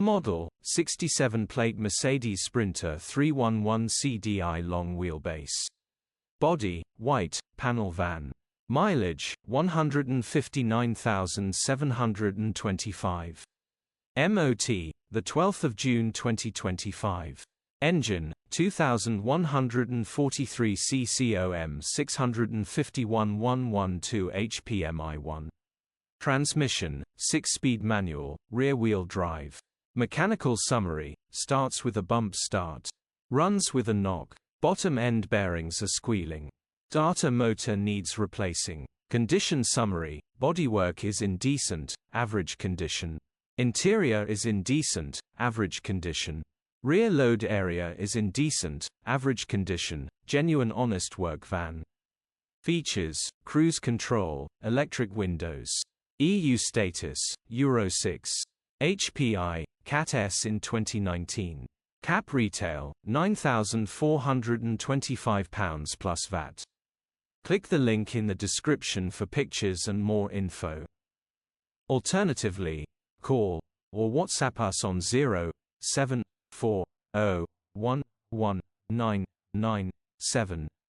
Model, 67-plate Mercedes Sprinter 311 CDI long wheelbase. Body, white, panel van. Mileage, 159,725. MOT, the 12th of June 2025. Engine, 2143 CCOM 651 112 HPMI1. Transmission, 6-speed manual, rear-wheel drive. Mechanical summary, starts with a bump start. Runs with a knock. Bottom end bearings are squealing. Starter motor needs replacing. Condition summary, bodywork is in decent, average condition. Interior is in decent, average condition. Rear load area is in decent, average condition, genuine honest work van. Features, cruise control, electric windows. EU status, Euro 6. HPI, Cat S in 2019. Cap retail, £9,425 plus VAT. Click the link in the description for pictures and more info. Alternatively, call or WhatsApp us on 074011997.